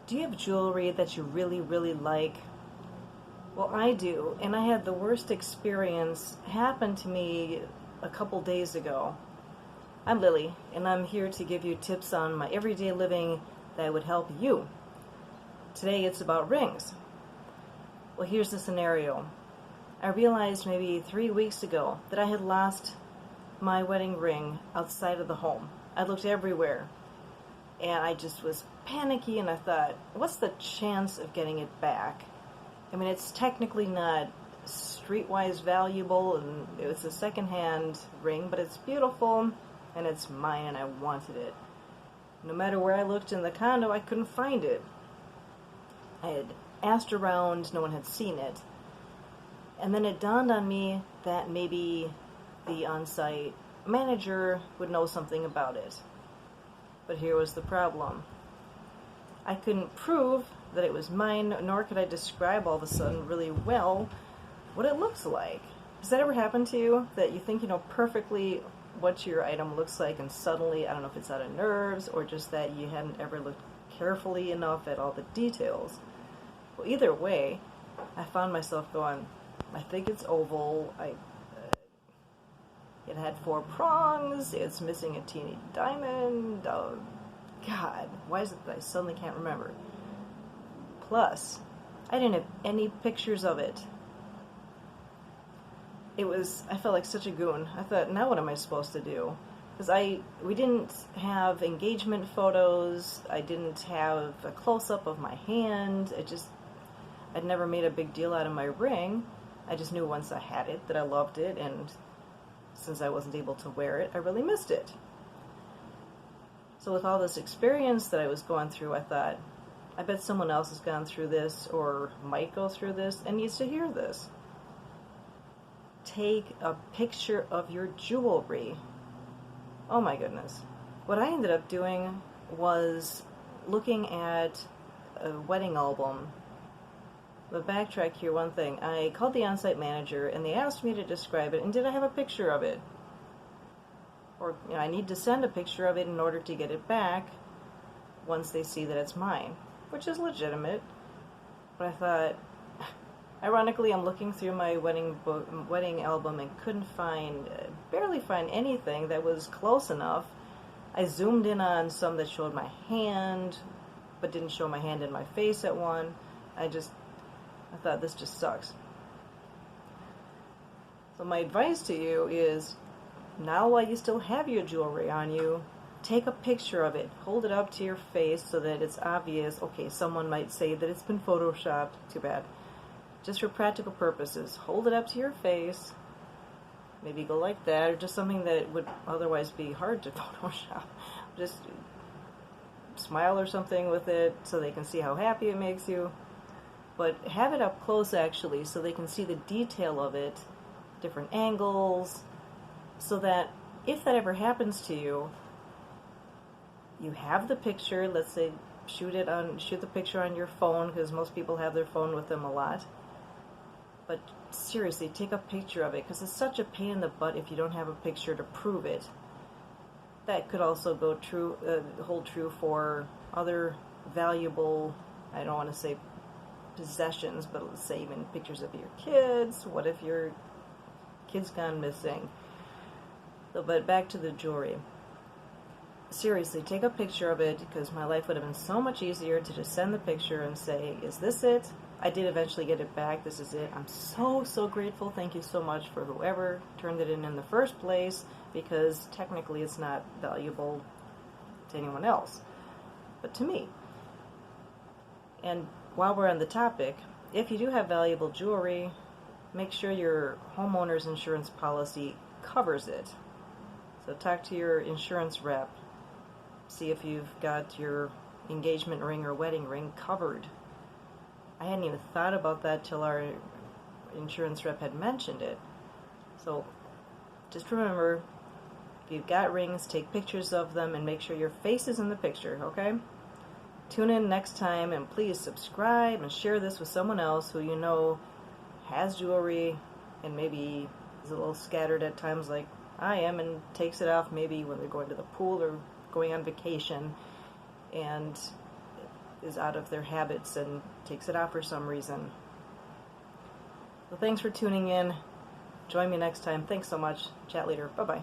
Do you have jewelry that you really, really like? Well, I do, and I had the worst experience happen to me a couple days ago. I'm Lily, and I'm here to give you tips on my everyday living that would help you. Today it's about rings. Well, here's the scenario. I realized maybe 3 weeks ago that I had lost my wedding ring outside of the home. I looked everywhere, and I just was panicky, and I thought, what's the chance of getting it back? I mean, it's technically not streetwise valuable, and it's a secondhand ring, but it's beautiful, and it's mine, and I wanted it. No matter where I looked in the condo, I couldn't find it. I had asked around, no one had seen it. And then it dawned on me that maybe the on-site manager would know something about it. But here was the problem. I couldn't prove that it was mine, nor could I describe all of a sudden really well what it looks like. Has that ever happened to you? That you think you know perfectly what your item looks like, and suddenly, I don't know if it's out of nerves or just that you hadn't ever looked carefully enough at all the details. Well, either way, I found myself going, I think it's oval. It had 4 prongs. It's missing a teeny diamond. Oh, God, why is it that I suddenly can't remember? Plus, I didn't have any pictures of it. I felt like such a goon. I thought, now what am I supposed to do? Because we didn't have engagement photos. I didn't have a close-up of my hand. I'd never made a big deal out of my ring. I just knew once I had it that I loved it, and since I wasn't able to wear it, I really missed it. So with all this experience that I was going through, I thought, I bet someone else has gone through this or might go through this and needs to hear this. Take a picture of your jewelry. Oh my goodness. What I ended up doing was looking at a wedding album. But backtrack here one thing. I called the on-site manager and they asked me to describe it, and did I have a picture of it? Or I need to send a picture of it in order to get it back once they see that it's mine, which is legitimate. But I thought, ironically, I'm looking through my wedding album and couldn't barely find anything that was close enough. I zoomed in on some that showed my hand, but didn't show my hand in my face at one. I thought, this just sucks. So my advice to you is, now while you still have your jewelry on you, take a picture of it. Hold it up to your face so that it's obvious. Okay, someone might say that it's been photoshopped. Too bad. Just for practical purposes, hold it up to your face. Maybe go like that, or just something that would otherwise be hard to Photoshop. Just smile or something with it so they can see how happy it makes you. But have it up close, actually, so they can see the detail of it, different angles, so that if that ever happens to you, you have the picture. Let's say shoot the picture on your phone, because most people have their phone with them a lot. But seriously, take a picture of it, because it's such a pain in the butt if you don't have a picture to prove it. That could also hold true for other valuable, I don't want to say possessions, but let's say even pictures of your kids. What if your kid's gone missing? But back to the jewelry. Seriously, take a picture of it, because my life would have been so much easier to just send the picture and say, is this it? I did eventually get it back. This is it. I'm so grateful. Thank you so much for whoever turned it in the first place, because technically it's not valuable to anyone else, but to me. And while we're on the topic, if you do have valuable jewelry, make sure your homeowner's insurance policy covers it. So talk to your insurance rep. See if you've got your engagement ring or wedding ring covered. I hadn't even thought about that till our insurance rep had mentioned it. So just remember, if you've got rings, take pictures of them and make sure your face is in the picture, okay? Tune in next time, and please subscribe and share this with someone else who you know has jewelry and maybe is a little scattered at times like I am, and takes it off maybe when they're going to the pool or going on vacation, and is out of their habits and takes it off for some reason. So thanks for tuning in. Join me next time. Thanks so much. Chat later. Bye-bye.